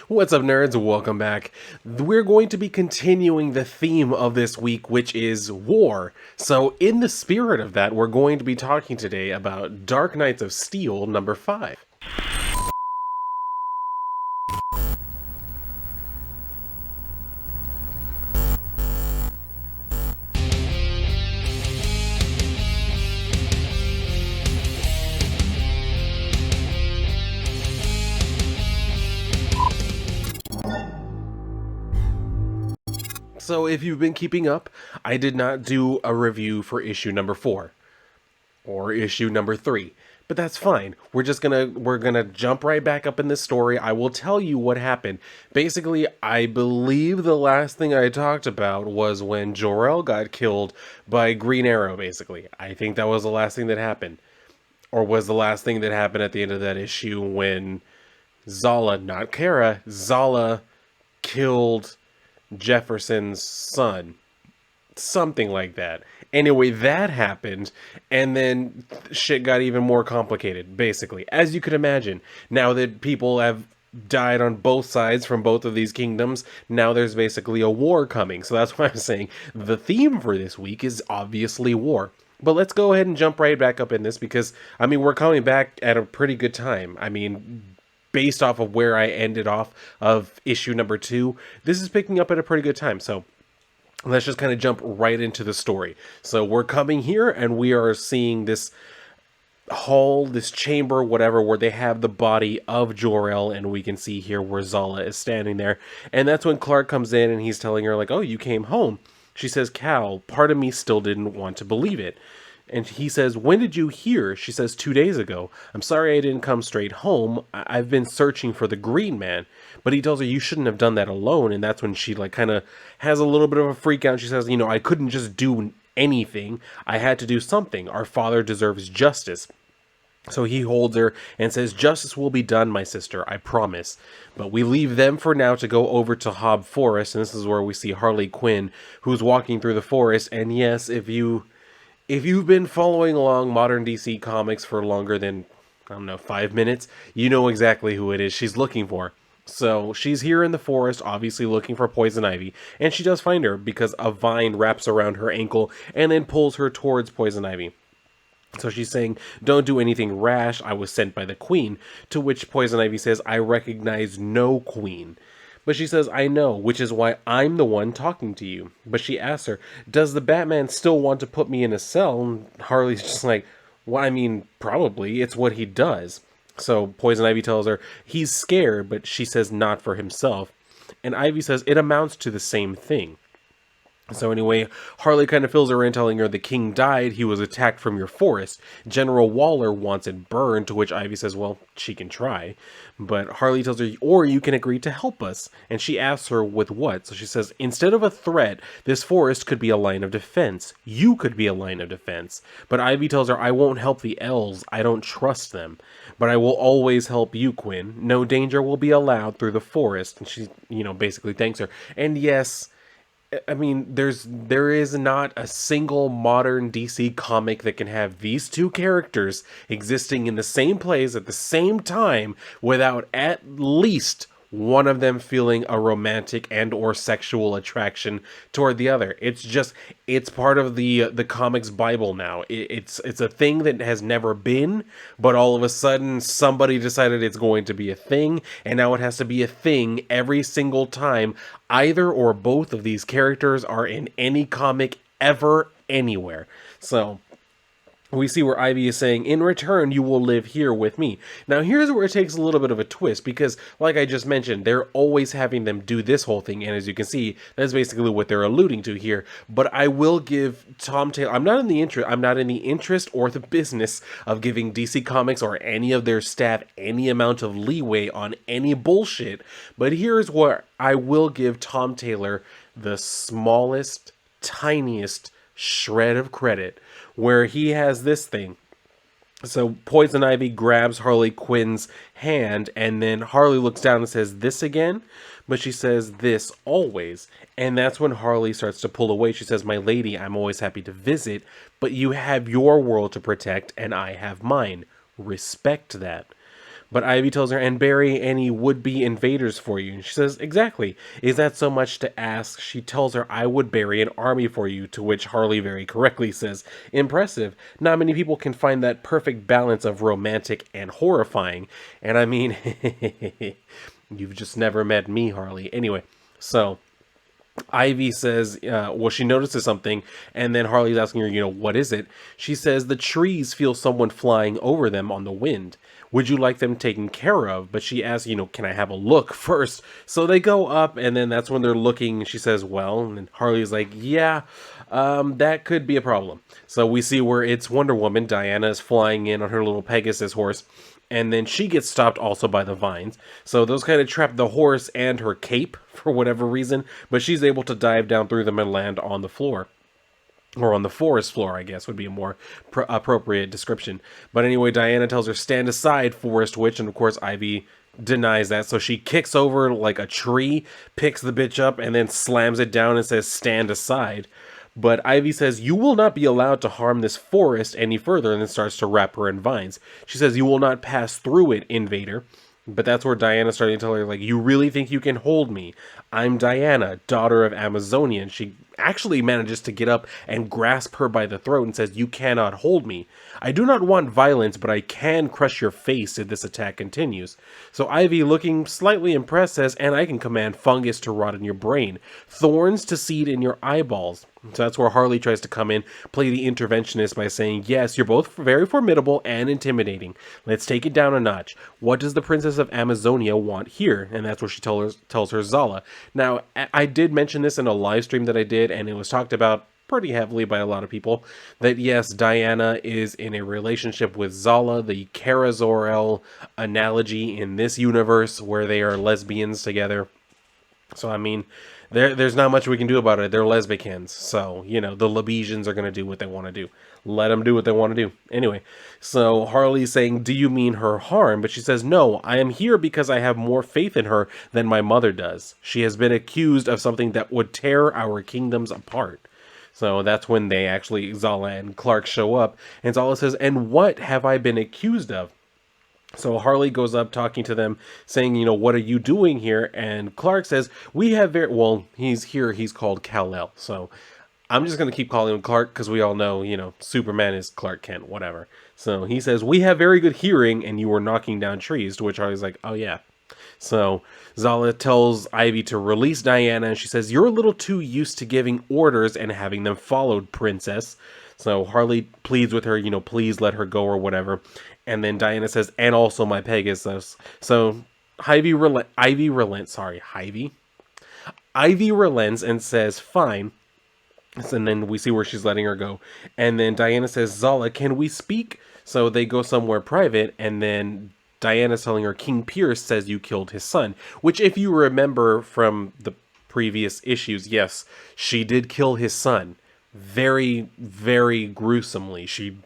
What's up, nerds? Welcome back. We're going to be continuing the theme of this week, which is war. So, in the spirit of that, we're going to be talking today about Dark Knights of Steel number 5. So, if you've been keeping up, I did not do a review for issue number 4 or issue number 3. But that's fine. We're gonna jump right back up in this story. I will tell you what happened. Basically, I believe the last thing I talked about was when Jor-El got killed by Green Arrow, basically. I think that was the last thing that happened. Or was the last thing that happened at the end of that issue when Zala, not Kara, Zala killed Jefferson's son. Something like that. Anyway, that happened, and then shit got even more complicated, basically. As you could imagine, now that people have died on both sides from both of these kingdoms, now there's basically a war coming. So that's why I'm saying the theme for this week is obviously war. But let's go ahead and jump right back up in this because, I mean, we're coming back at a pretty good time. I mean, based off of where I ended off of issue number 2, this is picking up at a pretty good time. So let's just kind of jump right into the story. So we're coming here and we are seeing this hall, this chamber, whatever, where they have the body of Jor-El, and we can see here where Zala is standing there. And that's when Clark comes in and he's telling her, like, oh, you came home. She says, Cal, part of me still didn't want to believe it. And he says, when did you hear? She says, 2 days ago. I'm sorry I didn't come straight home. I've been searching for the Green Man. But he tells her, you shouldn't have done that alone. And that's when she, like, kind of has a little bit of a freak out. She says, you know, I couldn't just do anything. I had to do something. Our father deserves justice. So he holds her and says, justice will be done, my sister, I promise. But we leave them for now to go over to Hob Forest. And this is where we see Harley Quinn, who's walking through the forest. And yes, if you've been following along modern DC comics for longer than, I don't know, 5 minutes, you know exactly who it is she's looking for. So she's here in the forest, obviously looking for Poison Ivy, and she does find her because a vine wraps around her ankle and then pulls her towards Poison Ivy. So she's saying, don't do anything rash, I was sent by the queen, to which Poison Ivy says, I recognize no queen. But she says, I know, which is why I'm the one talking to you. But she asks her, does the Batman still want to put me in a cell? And Harley's just like, well, I mean, probably. It's what he does. So Poison Ivy tells her he's scared, but she says not for himself. And Ivy says it amounts to the same thing. So anyway, Harley kind of fills her in, telling her the king died, he was attacked from your forest. General Waller wants it burned, to which Ivy says, well, she can try. But Harley tells her, or you can agree to help us. And she asks her with what? So she says, instead of a threat, this forest could be a line of defense. You could be a line of defense. But Ivy tells her, I won't help the elves, I don't trust them. But I will always help you, Quinn. No danger will be allowed through the forest. And she, basically thanks her. And yes, I mean, there is not a single modern DC comic that can have these two characters existing in the same place at the same time without at least one of them feeling a romantic and or sexual attraction toward the other. It's part of the comics Bible now. It's a thing that has never been, but all of a sudden somebody decided it's going to be a thing, and now it has to be a thing every single time either or both of these characters are in any comic ever, anywhere. So we see where Ivy is saying, in return, you will live here with me. Now, here's where it takes a little bit of a twist, because, like I just mentioned, they're always having them do this whole thing, and as you can see, that's basically what they're alluding to here. But I will give Tom Taylor, I'm not in the interest or the business of giving DC Comics or any of their staff any amount of leeway on any bullshit, but here's where I will give Tom Taylor the smallest, tiniest shred of credit, where he has this thing. So Poison Ivy grabs Harley Quinn's hand, and then Harley looks down and says, this again? But she says, this always. And that's when Harley starts to pull away. She says, my lady, I'm always happy to visit, but you have your world to protect, and I have mine. Respect that. But Ivy tells her, and bury any would-be invaders for you. And she says, exactly. Is that so much to ask? She tells her, I would bury an army for you, to which Harley very correctly says, impressive. Not many people can find that perfect balance of romantic and horrifying. And I mean, you've just never met me, Harley. Anyway, so Ivy says, well, she notices something, and then Harley's asking her, what is it? She says, the trees feel someone flying over them on the wind. Would you like them taken care of? But she asks, can I have a look first? So they go up, and then that's when they're looking. She says, well, and then Harley's like, yeah, that could be a problem. So we see where it's Wonder Woman. Diana is flying in on her little Pegasus horse, and then she gets stopped also by the vines. So those kind of trap the horse and her cape for whatever reason, but she's able to dive down through them and land on the floor. Or on the forest floor, I guess, would be a more appropriate description. But anyway, Diana tells her, stand aside, Forest Witch, and of course Ivy denies that, so she kicks over like a tree, picks the bitch up, and then slams it down and says, stand aside. But Ivy says, you will not be allowed to harm this forest any further, and then starts to wrap her in vines. She says, you will not pass through it, invader. But that's where Diana's starting to tell her, like, you really think you can hold me? I'm Diana, daughter of Amazonia. And she actually manages to get up and grasp her by the throat and says, you cannot hold me. I do not want violence, but I can crush your face if this attack continues. So Ivy, looking slightly impressed, says, and I can command fungus to rot in your brain, thorns to seed in your eyeballs. So that's where Harley tries to come in, play the interventionist by saying, yes, you're both very formidable and intimidating. Let's take it down a notch. What does the Princess of Amazonia want here? And that's what she tells her Zala. Now, I did mention this in a live stream that I did, and it was talked about pretty heavily by a lot of people, that yes, Diana is in a relationship with Zala, the Kara Zor-El analogy in this universe where they are lesbians together. So, I mean, there's not much we can do about it. They're lesbicans. So, the Lebesians are going to do what they want to do. Let them do what they want to do. Anyway, so Harley's saying, do you mean her harm? But she says, no, I am here because I have more faith in her than my mother does. She has been accused of something that would tear our kingdoms apart. So that's when they actually, Zala and Clark show up. And Zala says, and what have I been accused of? So Harley goes up talking to them, saying, what are you doing here? And Clark says, we have he's here, he's called Kal-El. So I'm just going to keep calling him Clark because we all know, Superman is Clark Kent, whatever. So he says, we have very good hearing and you were knocking down trees, to which Harley's like, oh yeah. So Zala tells Ivy to release Diana, and she says, you're a little too used to giving orders and having them followed, princess. So Harley pleads with her, please let her go or whatever. And then Diana says, and also my Pegasus. So Ivy relents and says, fine. And then we see where she's letting her go. And then Diana says, Zala, can we speak? So they go somewhere private, and then Diana's telling her, King Pierce says you killed his son. Which, if you remember from the previous issues, yes, she did kill his son. Very, very gruesomely. She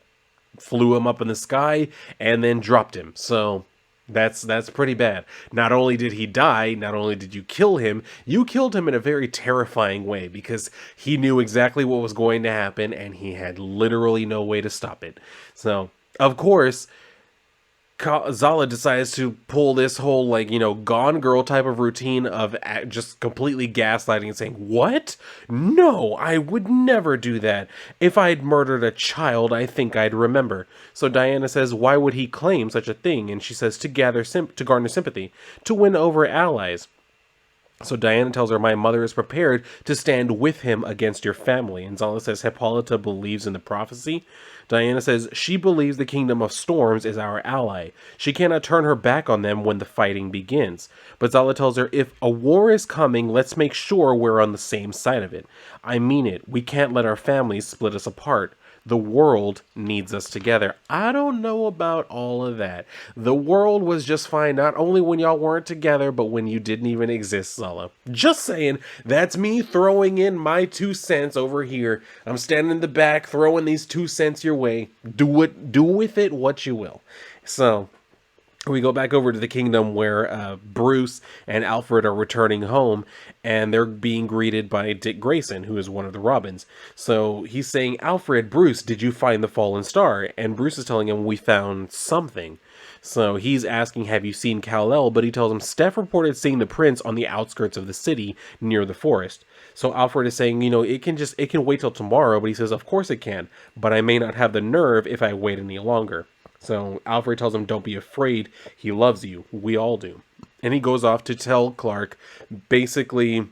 flew him up in the sky and then dropped him. So that's pretty bad. Not only did he die, not only did you kill him in a very terrifying way because he knew exactly what was going to happen and he had literally no way to stop it. So, of course, Zala decides to pull this whole, Gone Girl type of routine of just completely gaslighting and saying, what? No, I would never do that. If I'd murdered a child, I think I'd remember. So Diana says, why would he claim such a thing? And she says, to garner sympathy, to win over allies. So Diana tells her, my mother is prepared to stand with him against your family. And Zala says, Hippolyta believes in the prophecy. Diana says, she believes the Kingdom of Storms is our ally. She cannot turn her back on them when the fighting begins. But Zala tells her, if a war is coming, let's make sure we're on the same side of it. I mean it. We can't let our families split us apart. The world needs us together. I don't know about all of that. The world was just fine, not only when y'all weren't together, but when you didn't even exist, Zala. Just saying, that's me throwing in my 2 cents over here. I'm standing in the back, throwing these 2 cents your way. Do with it what you will. So we go back over to the kingdom where Bruce and Alfred are returning home, and they're being greeted by Dick Grayson, who is one of the Robins. So he's saying, Alfred, Bruce, did you find the fallen star? And Bruce is telling him, we found something. So he's asking, have you seen Kal-El? But he tells him Steph reported seeing the prince on the outskirts of the city near the forest. So Alfred is saying, it can wait till tomorrow, but he says, of course it can, but I may not have the nerve if I wait any longer. So Alfred tells him, don't be afraid. He loves you. We all do. And he goes off to tell Clark basically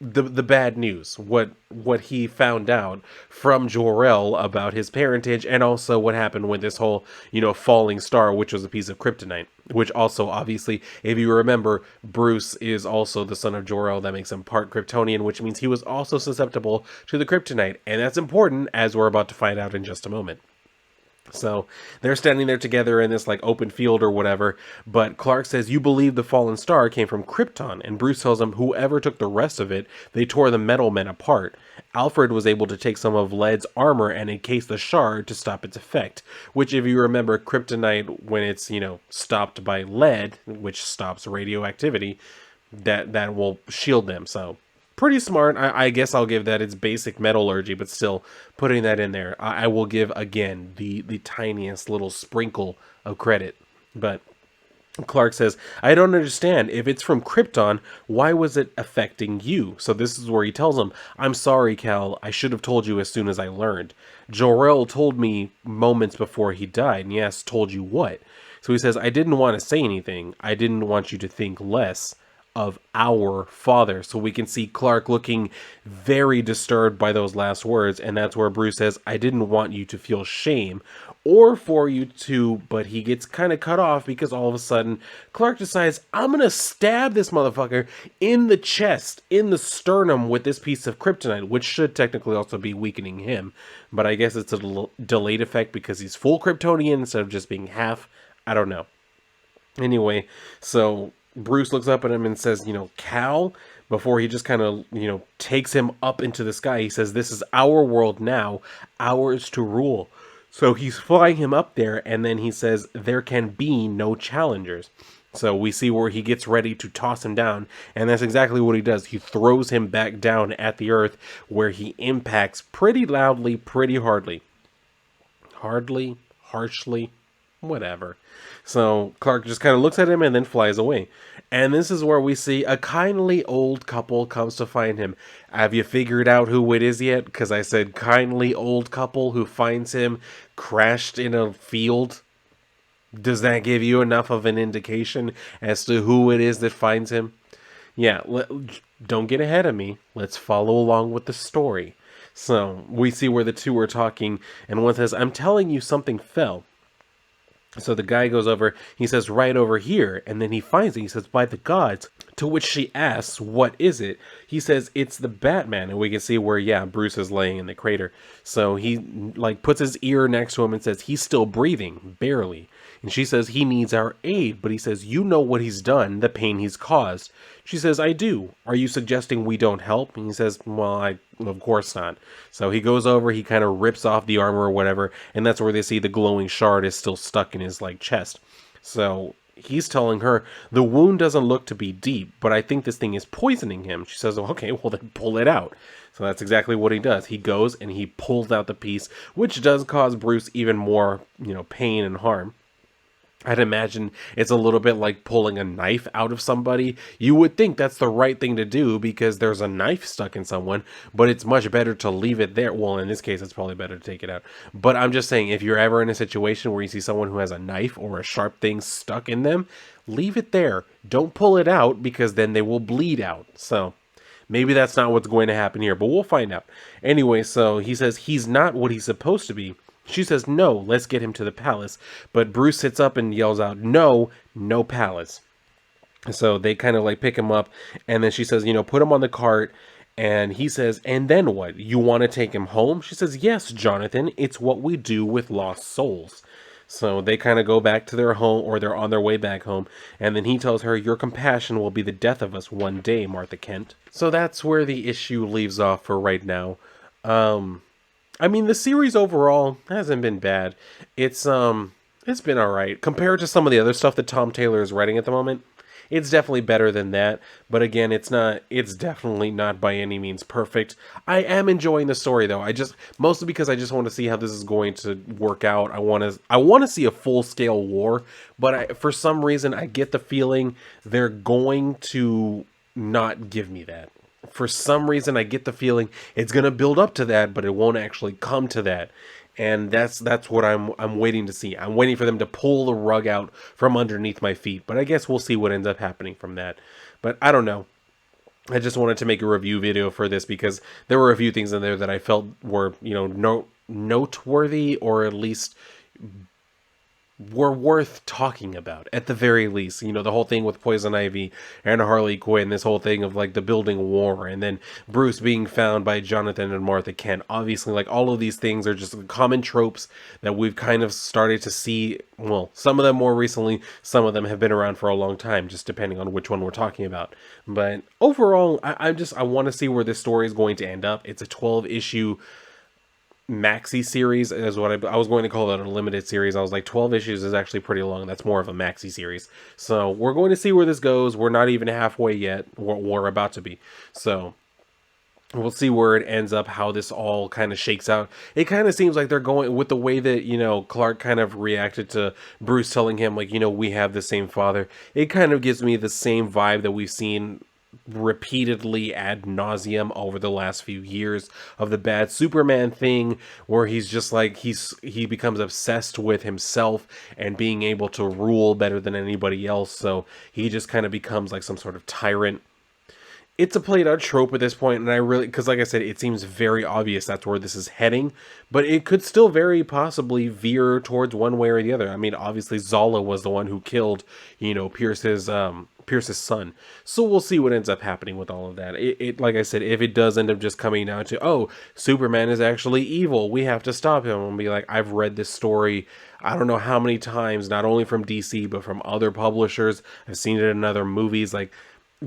the bad news, what he found out from Jor-El about his parentage, and also what happened with this whole falling star, which was a piece of kryptonite. Which also, obviously, if you remember, Bruce is also the son of Jor-El. That makes him part Kryptonian, which means he was also susceptible to the kryptonite, and that's important, as we're about to find out in just a moment. So they're standing there together in this like open field or whatever, but Clark says, you believe the fallen star came from Krypton, and Bruce tells him whoever took the rest of it, they tore the metal men apart. Alfred was able to take some of Lead's armor and encase the shard to stop its effect, which if you remember, kryptonite, when it's, stopped by lead, which stops radioactivity, that will shield them. So pretty smart. I guess I'll give that its basic metallurgy, but still putting that in there, I will give again the tiniest little sprinkle of credit. But Clark says, I don't understand. If it's from Krypton, why was it affecting you? So this is where he tells him, I'm sorry, Cal. I should have told you as soon as I learned. Jor-El told me moments before he died. And yes, told you what? So he says, I didn't want to say anything. I didn't want you to think less of our father. So we can see Clark looking very disturbed by those last words, and that's where Bruce says, I didn't want you to feel shame or for you to, but he gets kind of cut off because all of a sudden Clark decides, I'm gonna stab this motherfucker in the chest, in the sternum with this piece of kryptonite, which should technically also be weakening him, but I guess it's a delayed effect because he's full Kryptonian instead of just being half. I don't know. Anyway, so Bruce looks up at him and says, Cal, before he just kind of, takes him up into the sky. He says, this is our world now, ours to rule. So he's flying him up there, and then he says, there can be no challengers. So we see where he gets ready to toss him down, and that's exactly what he does. He throws him back down at the earth, where he impacts pretty loudly, pretty hardly. Hardly, harshly, whatever. So Clark just kind of looks at him and then flies away. And this is where we see a kindly old couple comes to find him. Have you figured out who it is yet? Because I said kindly old couple who finds him crashed in a field. Does that give you enough of an indication as to who it is that finds him? Yeah, don't get ahead of me. Let's follow along with the story. So we see where the two are talking, and one says, I'm telling you something fell. So the guy goes over, he says, right over here, and then he finds it. He says, by the gods, to which she asks, what is it? He says, it's the Batman, and we can see where, yeah, Bruce is laying in the crater. So he, puts his ear next to him and says, he's still breathing, barely. And she says, he needs our aid, but he says, you know what he's done, the pain he's caused. She says, I do. Are you suggesting we don't help? And he says, well, of course not. So he goes over, he kind of rips off the armor or whatever, and that's where they see the glowing shard is still stuck in his, chest. So he's telling her, the wound doesn't look to be deep, but I think this thing is poisoning him. She says, okay, well then pull it out. So that's exactly what he does. He goes and he pulls out the piece, which does cause Bruce even more, pain and harm. I'd imagine it's a little bit like pulling a knife out of somebody. You would think that's the right thing to do because there's a knife stuck in someone, but it's much better to leave it there. Well, in this case, it's probably better to take it out. But I'm just saying, if you're ever in a situation where you see someone who has a knife or a sharp thing stuck in them, leave it there. Don't pull it out because then they will bleed out. So maybe that's not what's going to happen here, but we'll find out. Anyway, so he says he's not what he's supposed to be. She says, no, let's get him to the palace. But Bruce sits up and yells out, no, no palace. So they kind of pick him up. And then she says, put him on the cart. And he says, and then what? You want to take him home? She says, yes, Jonathan, it's what we do with lost souls. So they kind of go back to their home, or they're on their way back home. And then he tells her, your compassion will be the death of us one day, Martha Kent. So that's where the issue leaves off for right now. The series overall hasn't been bad. It's been all right compared to some of the other stuff that Tom Taylor is writing at the moment. It's definitely better than that, but again, it's definitely not by any means perfect. I am enjoying the story though. I just mostly because I just want to see how this is going to work out. I want to see a full-scale war, but for some reason I get the feeling they're going to not give me that. For some reason I get the feeling it's going to build up to that, but it won't actually come to that. And that's what I'm waiting to see. I'm waiting for them to pull the rug out from underneath my feet. But I guess we'll see what ends up happening from that. But I don't know. I just wanted to make a review video for this because there were a few things in there that I felt were, noteworthy, or at least were worth talking about at the very least. The whole thing with Poison Ivy and Harley Quinn, this whole thing of like the building war, and then Bruce being found by Jonathan and Martha Kent. Obviously, like all of these things are just common tropes that we've kind of started to see. Well, some of them more recently, some of them have been around for a long time, just depending on which one we're talking about. But overall, I want to see where this story is going to end up. It's a 12-issue maxi series is what I was going to call it, a limited series. I was like, 12 issues is actually pretty long. That's more of a maxi series. So we're going to see where this goes. We're not even halfway yet. We're about to be. So we'll see where it ends up, how this all kind of shakes out. It kind of seems like they're going with the way that, Clark kind of reacted to Bruce telling him, like, we have the same father. It kind of gives me the same vibe that we've seen repeatedly ad nauseum over the last few years of the bad Superman thing, where he's just like he becomes obsessed with himself and being able to rule better than anybody else, so he just kind of becomes like some sort of tyrant. It's a played out trope at this point, and I really, because like I said, it seems very obvious that's where this is heading, but it could still very possibly veer towards one way or the other. I mean, obviously Zala was the one who killed, Pierce's son. So we'll see what ends up happening with all of that. It like I said, if it does end up just coming down to, oh, Superman is actually evil, we have to stop him, and be like, I've read this story I don't know how many times, not only from DC, but from other publishers. I've seen it in other movies. Like,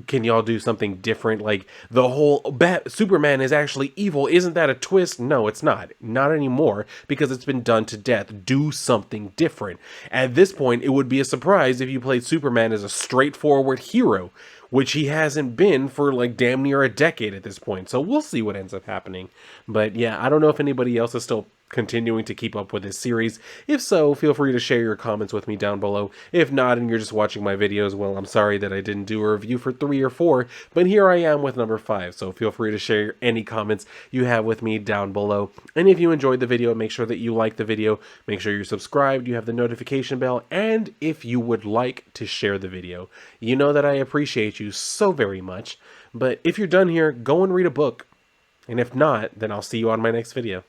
can y'all do something different? Like, the whole Superman is actually evil, isn't that a twist? No, it's not anymore, because it's been done to death. Do something different. At this point, it would be a surprise if you played Superman as a straightforward hero, which he hasn't been for like damn near a decade at this point. So we'll see what ends up happening. But yeah, I don't know if anybody else is still continuing to keep up with this series. If so, feel free to share your comments with me down below. If not, and you're just watching my videos, well, I'm sorry that I didn't do a review for 3 or 4, but here I am with number 5, so feel free to share any comments you have with me down below. And if you enjoyed the video, make sure that you like the video, make sure you're subscribed, you have the notification bell, and if you would like to share the video. You know that I appreciate you so very much, but if you're done here, go and read a book, and if not, then I'll see you on my next video.